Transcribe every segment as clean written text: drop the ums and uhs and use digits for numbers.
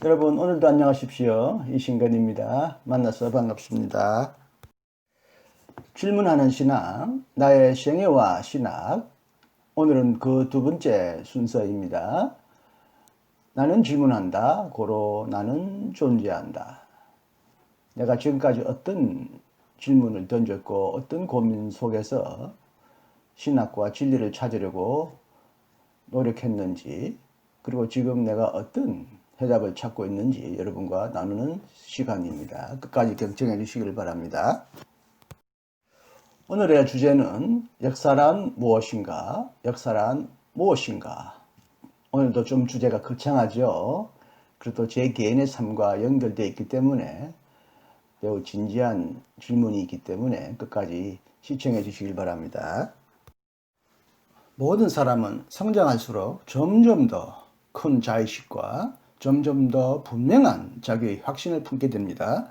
여러분 오늘도 안녕하십시오. 이신근입니다. 만나서 반갑습니다. 질문하는 신학, 나의 생애와 신학. 오늘은 그 두 번째 순서입니다. 나는 질문한다. 고로 나는 존재한다. 내가 지금까지 어떤 질문을 던졌고 어떤 고민 속에서 신학과 진리를 찾으려고 노력했는지, 그리고 지금 내가 어떤 해답을 찾고 있는지 여러분과 나누는 시간입니다. 끝까지 경청해 주시길 바랍니다. 오늘의 주제는 역사란 무엇인가? 역사란 무엇인가? 오늘도 좀 주제가 거창하죠. 그래도 제 개인의 삶과 연결되어 있기 때문에 매우 진지한 질문이 있기 때문에 끝까지 시청해 주시길 바랍니다. 모든 사람은 성장할수록 점점 더 큰 자의식과 점점 더 분명한 자기의 확신을 품게 됩니다.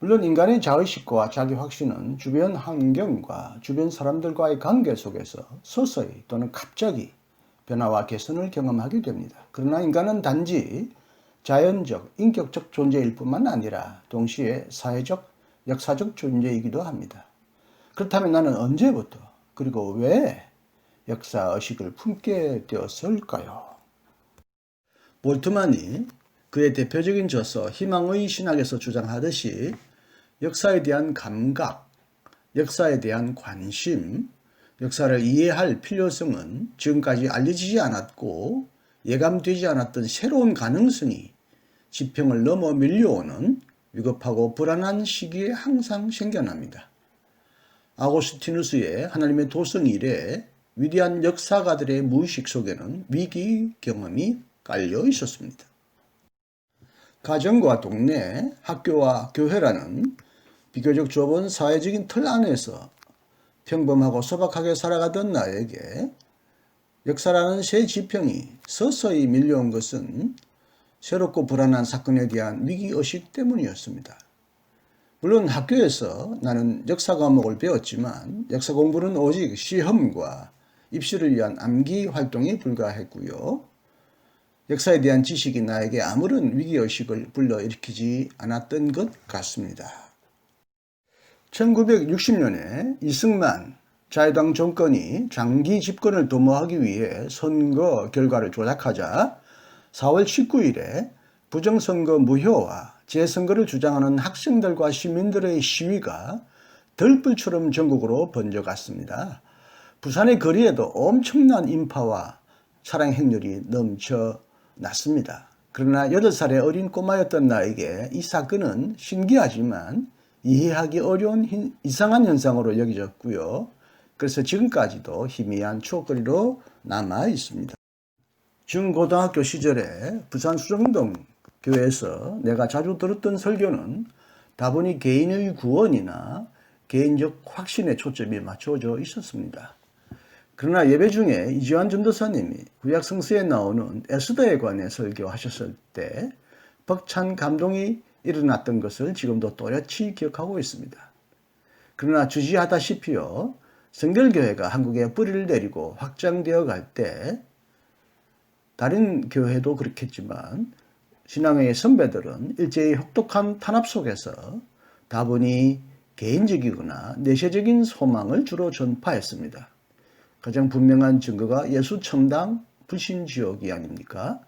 물론 인간의 자의식과 자기 확신은 주변 환경과 주변 사람들과의 관계 속에서 서서히 또는 갑자기 변화와 개선을 경험하게 됩니다. 그러나 인간은 단지 자연적, 인격적 존재일 뿐만 아니라 동시에 사회적, 역사적 존재이기도 합니다. 그렇다면 나는 언제부터 그리고 왜 역사의식을 품게 되었을까요? 볼트만이 그의 대표적인 저서 희망의 신학에서 주장하듯이 역사에 대한 감각, 역사에 대한 관심, 역사를 이해할 필요성은 지금까지 알려지지 않았고 예감되지 않았던 새로운 가능성이 지평을 넘어 밀려오는 위급하고 불안한 시기에 항상 생겨납니다. 아고스티누스의 하나님의 도성 이래 위대한 역사가들의 무의식 속에는 위기 경험이 깔려 있었습니다. 가정과 동네, 학교와 교회라는 비교적 좁은 사회적인 틀 안에서 평범하고 소박하게 살아가던 나에게 역사라는 새 지평이 서서히 밀려온 것은 새롭고 불안한 사건에 대한 위기의식 때문이었습니다. 물론 학교에서 나는 역사 과목을 배웠지만 역사 공부는 오직 시험과 입시를 위한 암기 활동에 불과했고요. 역사에 대한 지식이 나에게 아무런 위기의식을 불러일으키지 않았던 것 같습니다. 1960년에 이승만 자유당 정권이 장기 집권을 도모하기 위해 선거 결과를 조작하자 4월 19일에 부정선거 무효와 재선거를 주장하는 학생들과 시민들의 시위가 들불처럼 전국으로 번져갔습니다. 부산의 거리에도 엄청난 인파와 차량 행렬이 넘쳐났습니다. 그러나 8살의 어린 꼬마였던 나에게 이 사건은 신기하지만 이해하기 어려운 이상한 현상으로 여겨졌고요. 그래서 지금까지도 희미한 추억거리로 남아 있습니다. 중고등학교 시절에 부산 수정동 교회에서 내가 자주 들었던 설교는 다분히 개인의 구원이나 개인적 확신에 초점이 맞춰져 있었습니다. 그러나 예배 중에 이지환 전도사님이 구약 성서에 나오는 에스더에 관해 설교하셨을 때 벅찬 감동이 일어났던 것을 지금도 또렷이 기억하고 있습니다. 그러나 주지하다시피요, 성결교회가 한국에 뿌리를 내리고 확장되어 갈 때 다른 교회도 그렇겠지만 신앙의 선배들은 일제히 혹독한 탄압 속에서 다분히 개인적이거나 내세적인 소망을 주로 전파했습니다. 가장 분명한 증거가 예수첨당 불신지옥이 아닙니까?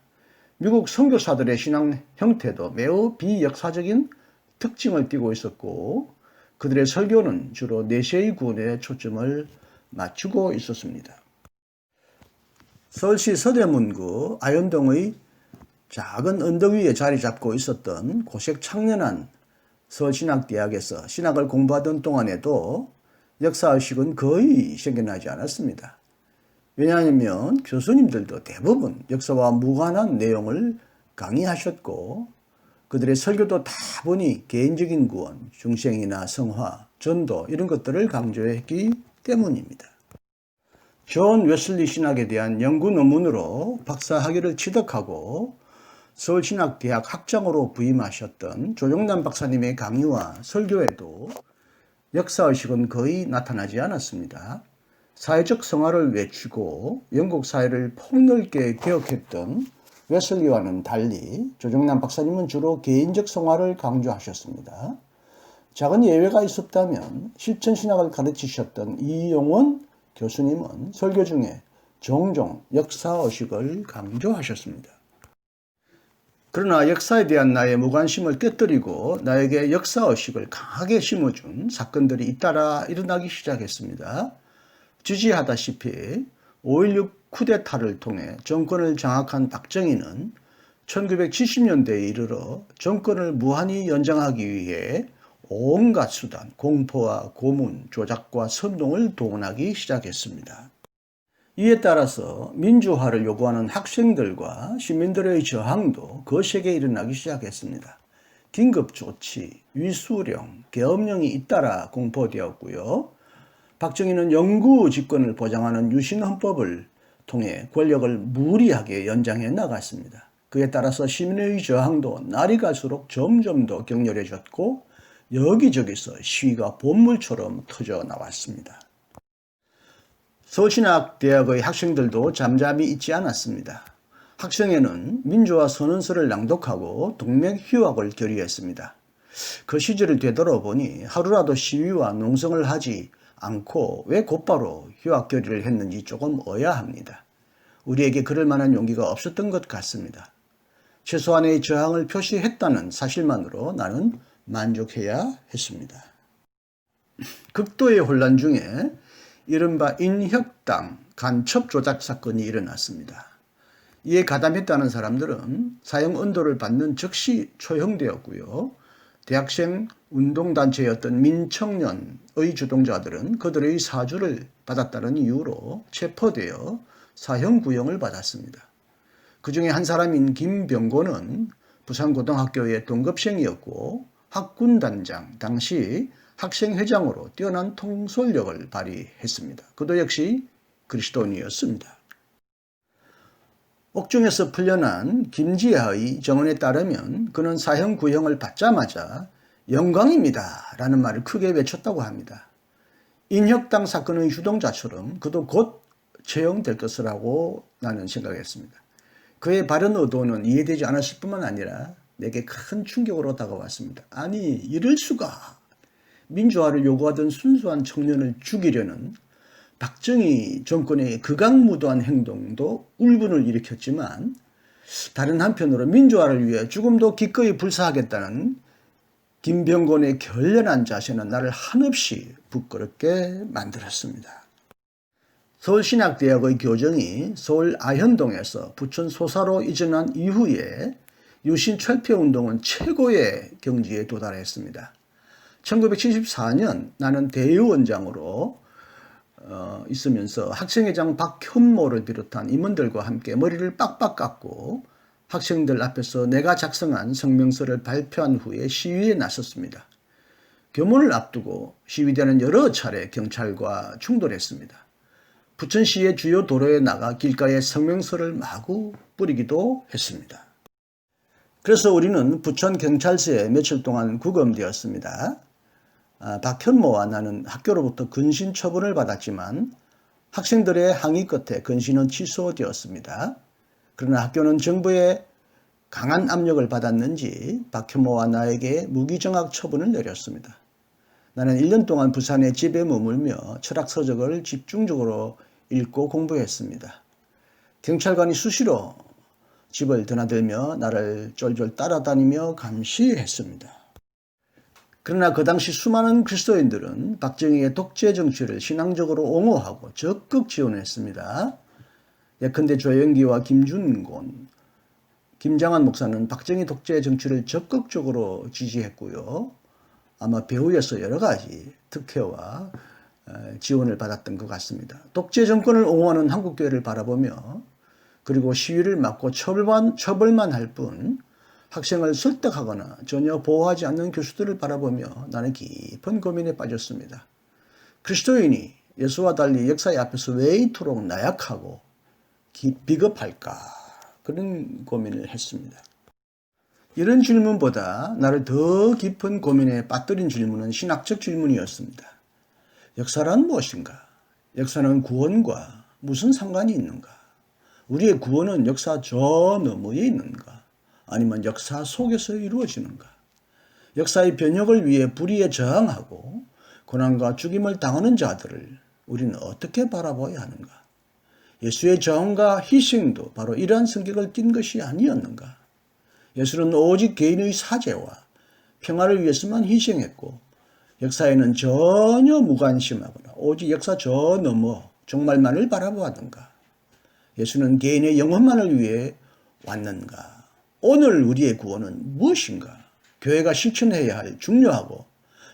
미국 선교사들의 신앙 형태도 매우 비역사적인 특징을 띠고 있었고 그들의 설교는 주로 내세의 구원에 초점을 맞추고 있었습니다. 서울시 서대문구 아현동의 작은 언덕 위에 자리 잡고 있었던 고색 청년한 서울신학대학에서 신학을 공부하던 동안에도 역사의식은 거의 생겨나지 않았습니다. 왜냐하면 교수님들도 대부분 역사와 무관한 내용을 강의하셨고 그들의 설교도 다분히 개인적인 구원, 중생이나 성화, 전도 이런 것들을 강조했기 때문입니다. 존 웨슬리 신학에 대한 연구 논문으로 박사 학위를 취득하고 서울신학대학 학장으로 부임하셨던 조정남 박사님의 강의와 설교에도 역사의식은 거의 나타나지 않았습니다. 사회적 성화를 외치고 영국 사회를 폭넓게 개혁했던 웨슬리와는 달리 조정남 박사님은 주로 개인적 성화를 강조하셨습니다. 작은 예외가 있었다면 실천신학을 가르치셨던 이용원 교수님은 설교 중에 종종 역사의식을 강조하셨습니다. 그러나 역사에 대한 나의 무관심을 깨뜨리고 나에게 역사의식을 강하게 심어준 사건들이 잇따라 일어나기 시작했습니다. 지지하다시피 5.16 쿠데타를 통해 정권을 장악한 박정희는 1970년대에 이르러 정권을 무한히 연장하기 위해 온갖 수단, 공포와 고문, 조작과 선동을 동원하기 시작했습니다. 이에 따라서 민주화를 요구하는 학생들과 시민들의 저항도 거세게 일어나기 시작했습니다. 긴급조치, 위수령, 계엄령이 잇따라 공포되었고요. 박정희는 영구 집권을 보장하는 유신헌법을 통해 권력을 무리하게 연장해 나갔습니다. 그에 따라서 시민의 저항도 날이 갈수록 점점 더 격렬해졌고 여기저기서 시위가 본물처럼 터져 나왔습니다. 서울신학대학의 학생들도 잠잠히 있지 않았습니다. 학생회는 민주화 선언서를 낭독하고 동맹 휴학을 결의했습니다. 그 시절을 되돌아보니 하루라도 시위와 농성을 하지 않고 왜 곧바로 휴학 결의를 했는지 조금 의아합니다. 우리에게 그럴 만한 용기가 없었던 것 같습니다. 최소한의 저항을 표시했다는 사실만으로 나는 만족해야 했습니다. 극도의 혼란 중에 이른바 인혁당 간첩 조작 사건이 일어났습니다. 이에 가담했다는 사람들은 사형 언도를 받는 즉시 처형되었고요. 대학생 운동단체였던 민청년의 주동자들은 그들의 사주를 받았다는 이유로 체포되어 사형 구형을 받았습니다. 그 중에 한 사람인 김병고는 부산고등학교의 동급생이었고 학군단장, 당시 학생회장으로 뛰어난 통솔력을 발휘했습니다. 그도 역시 그리스도인이었습니다. 옥중에서 풀려난 김지하의 정언에 따르면 그는 사형 구형을 받자마자 영광입니다 라는 말을 크게 외쳤다고 합니다. 인혁당 사건의 주동자처럼 그도 곧 처형될 것이라고 나는 생각했습니다. 그의 발언 의도는 이해되지 않았을 뿐만 아니라 내게 큰 충격으로 다가왔습니다. 아니 이럴 수가. 민주화를 요구하던 순수한 청년을 죽이려는 박정희 정권의 극악무도한 행동도 울분을 일으켰지만 다른 한편으로 민주화를 위해 죽음도 기꺼이 불사하겠다는 김병곤의 결연한 자세는 나를 한없이 부끄럽게 만들었습니다. 서울신학대학의 교정이 서울 아현동에서 부천 소사로 이전한 이후에 유신철폐운동은 최고의 경지에 도달했습니다. 1974년 나는 대의원장으로 있으면서 학생회장 박현모를 비롯한 임원들과 함께 머리를 빡빡 깎고 학생들 앞에서 내가 작성한 성명서를 발표한 후에 시위에 나섰습니다. 교문을 앞두고 시위대는 여러 차례 경찰과 충돌했습니다. 부천시의 주요 도로에 나가 길가에 성명서를 마구 뿌리기도 했습니다. 그래서 우리는 부천경찰서에 며칠 동안 구금되었습니다. 박현모와 나는 학교로부터 근신 처분을 받았지만 학생들의 항의 끝에 근신은 취소되었습니다. 그러나 학교는 정부의 강한 압력을 받았는지 박현모와 나에게 무기정학 처분을 내렸습니다. 나는 1년 동안 부산의 집에 머물며 철학서적을 집중적으로 읽고 공부했습니다. 경찰관이 수시로 집을 드나들며 나를 쫄쫄 따라다니며 감시했습니다. 그러나 그 당시 수많은 그리스도인들은 박정희의 독재 정치를 신앙적으로 옹호하고 적극 지원했습니다. 예컨대 조영기와 김준곤, 김장한 목사는 박정희 독재 정치를 적극적으로 지지했고요. 아마 배후에서 여러 가지 특혜와 지원을 받았던 것 같습니다. 독재 정권을 옹호하는 한국교회를 바라보며 그리고 시위를 막고 처벌만 할 뿐 학생을 설득하거나 전혀 보호하지 않는 교수들을 바라보며 나는 깊은 고민에 빠졌습니다. 그리스도인이 예수와 달리 역사의 앞에서 왜 이토록 나약하고 비겁할까? 그런 고민을 했습니다. 이런 질문보다 나를 더 깊은 고민에 빠뜨린 질문은 신학적 질문이었습니다. 역사란 무엇인가? 역사는 구원과 무슨 상관이 있는가? 우리의 구원은 역사 저 너머에 있는가? 아니면 역사 속에서 이루어지는가? 역사의 변혁을 위해 불의에 저항하고 고난과 죽임을 당하는 자들을 우리는 어떻게 바라봐야 하는가? 예수의 저항과 희생도 바로 이러한 성격을 띈 것이 아니었는가? 예수는 오직 개인의 사죄와 평화를 위해서만 희생했고 역사에는 전혀 무관심하거나 오직 역사 저 너머 종말만을 바라보았는가? 예수는 개인의 영혼만을 위해 왔는가? 오늘 우리의 구원은 무엇인가? 교회가 실천해야 할 중요하고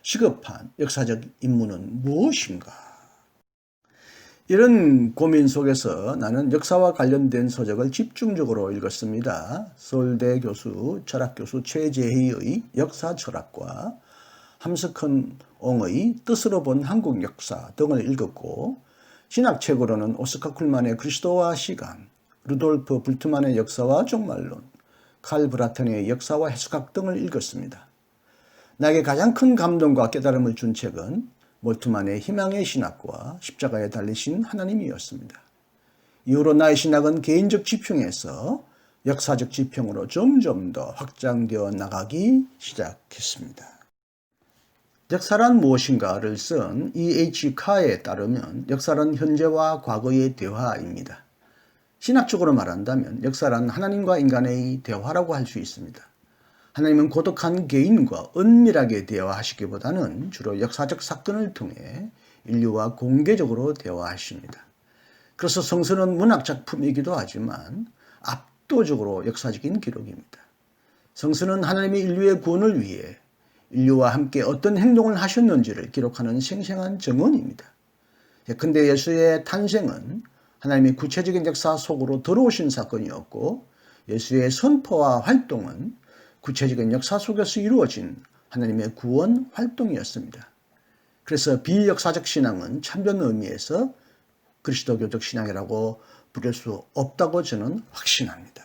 시급한 역사적 임무는 무엇인가? 이런 고민 속에서 나는 역사와 관련된 서적을 집중적으로 읽었습니다. 서울대 교수, 철학교수 최재희의 역사 철학과 함석헌 옹의 뜻으로 본 한국 역사 등을 읽었고, 신학책으로는 오스카 쿨만의 그리스도와 시간, 루돌프 불트만의 역사와 종말론, 칼 브라텐의 역사와 해석학 등을 읽었습니다. 나에게 가장 큰 감동과 깨달음을 준 책은 몰트만의 희망의 신학과 십자가에 달리신 하나님이었습니다. 이후로 나의 신학은 개인적 지평에서 역사적 지평으로 점점 더 확장되어 나가기 시작했습니다. 역사란 무엇인가를 쓴 E.H. 카에 따르면 역사란 현재와 과거의 대화입니다. 신학적으로 말한다면 역사란 하나님과 인간의 대화라고 할 수 있습니다. 하나님은 고독한 개인과 은밀하게 대화하시기보다는 주로 역사적 사건을 통해 인류와 공개적으로 대화하십니다. 그래서 성서는 문학작품이기도 하지만 압도적으로 역사적인 기록입니다. 성서는 하나님이 인류의 구원을 위해 인류와 함께 어떤 행동을 하셨는지를 기록하는 생생한 증언입니다. 근데 예수의 탄생은 하나님의 구체적인 역사 속으로 들어오신 사건이었고, 예수의 선포와 활동은 구체적인 역사 속에서 이루어진 하나님의 구원 활동이었습니다. 그래서 비역사적 신앙은 참된 의미에서 그리스도교적 신앙이라고 부를 수 없다고 저는 확신합니다.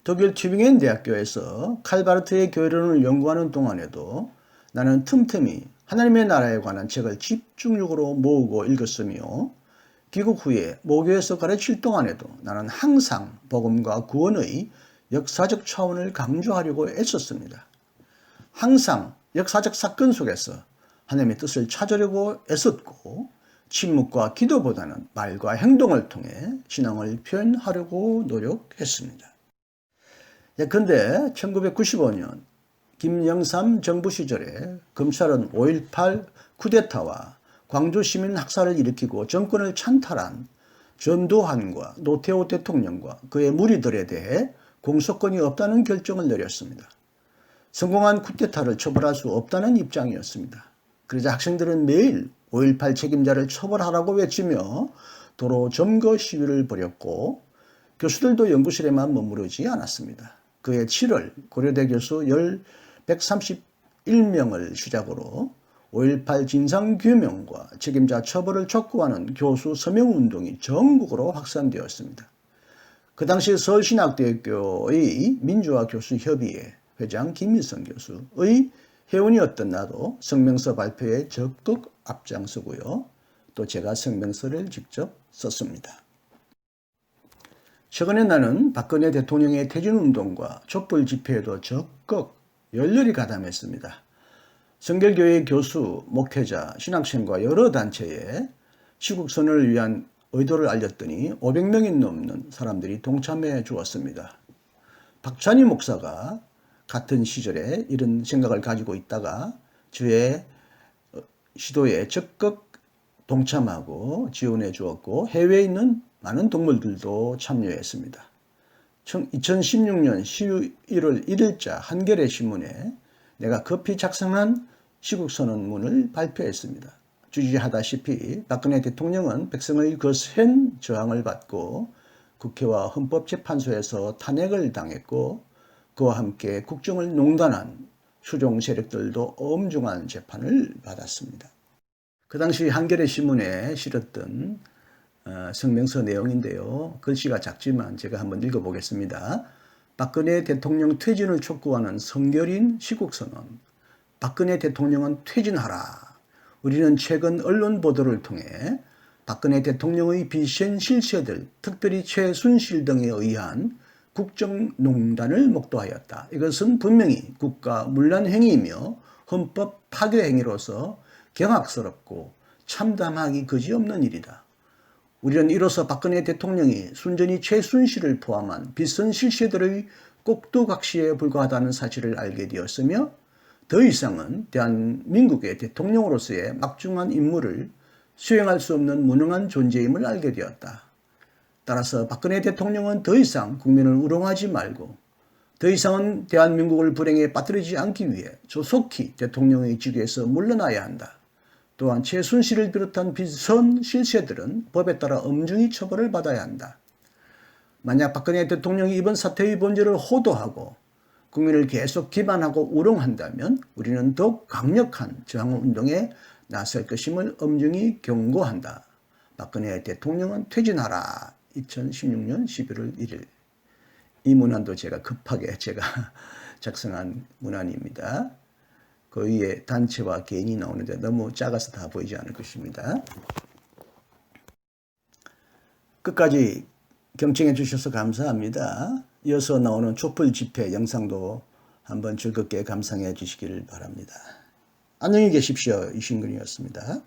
독일 튜빙겐 대학교에서 칼바르트의 교회론을 연구하는 동안에도 나는 틈틈이 하나님의 나라에 관한 책을 집중적으로 모으고 읽었으며, 귀국 후에 모교에서 가르칠 동안에도 나는 항상 복음과 구원의 역사적 차원을 강조하려고 애썼습니다. 항상 역사적 사건 속에서 하나님의 뜻을 찾으려고 애썼고, 침묵과 기도보다는 말과 행동을 통해 신앙을 표현하려고 노력했습니다. 그런데 1995년 김영삼 정부 시절에 검찰은 5.18 쿠데타와 광주 시민 학살을 일으키고 정권을 찬탈한 전두환과 노태우 대통령과 그의 무리들에 대해 공소권이 없다는 결정을 내렸습니다. 성공한 쿠데타를 처벌할 수 없다는 입장이었습니다. 그러자 학생들은 매일 5.18 책임자를 처벌하라고 외치며 도로 점거 시위를 벌였고, 교수들도 연구실에만 머무르지 않았습니다. 그해 7월 고려대 교수 131명을 시작으로 5.18 진상규명과 책임자 처벌을 촉구하는 교수 서명운동이 전국으로 확산되었습니다. 그 당시 서울신학대학교의 민주화교수협의회 회장 김일성 교수의 회원이었던 나도 성명서 발표에 적극 앞장서고요. 또 제가 성명서를 직접 썼습니다. 최근에 나는 박근혜 대통령의 퇴진운동과 촛불 집회에도 적극 열렬히 가담했습니다. 성결교회 교수, 목회자, 신학생과 여러 단체에 시국선언을 위한 의도를 알렸더니 500명이 넘는 사람들이 동참해 주었습니다. 박찬희 목사가 같은 시절에 이런 생각을 가지고 있다가 저의 시도에 적극 동참하고 지원해 주었고, 해외에 있는 많은 동물들도 참여했습니다. 2016년 11월 1일자 한겨레 신문에 내가 급히 작성한 시국선언문을 발표했습니다. 주지하다시피 박근혜 대통령은 백성의 거센 저항을 받고 국회와 헌법재판소에서 탄핵을 당했고, 그와 함께 국정을 농단한 추종 세력들도 엄중한 재판을 받았습니다. 그 당시 한겨레 신문에 실었던 성명서 내용인데요. 글씨가 작지만 제가 한번 읽어보겠습니다. 박근혜 대통령 퇴진을 촉구하는 성결인 시국선언. 박근혜 대통령은 퇴진하라. 우리는 최근 언론 보도를 통해 박근혜 대통령의 비선 실세들, 특별히 최순실 등에 의한 국정농단을 목도하였다. 이것은 분명히 국가문란 행위이며 헌법 파괴 행위로서 경악스럽고 참담하기 그지없는 일이다. 우리는 이로써 박근혜 대통령이 순전히 최순실을 포함한 비선 실세들의 꼭두각시에 불과하다는 사실을 알게 되었으며 더 이상은 대한민국의 대통령으로서의 막중한 임무를 수행할 수 없는 무능한 존재임을 알게 되었다. 따라서 박근혜 대통령은 더 이상 국민을 우롱하지 말고 더 이상은 대한민국을 불행에 빠뜨리지 않기 위해 조속히 대통령의 직위에서 물러나야 한다. 또한 최순실을 비롯한 비선 실세들은 법에 따라 엄중히 처벌을 받아야 한다. 만약 박근혜 대통령이 이번 사태의 본질을 호도하고 국민을 계속 기만하고 우롱한다면 우리는 더욱 강력한 저항운동에 나설 것임을 엄중히 경고한다. 박근혜 대통령은 퇴진하라. 2016년 11월 1일. 이 문안도 제가 급하게 작성한 문안입니다. 그 위에 단체와 개인이 나오는데 너무 작아서 다 보이지 않을 것입니다. 끝까지 경청해 주셔서 감사합니다. 이어서 나오는 촛불 집회 영상도 한번 즐겁게 감상해 주시기를 바랍니다. 안녕히 계십시오. 이신근이었습니다.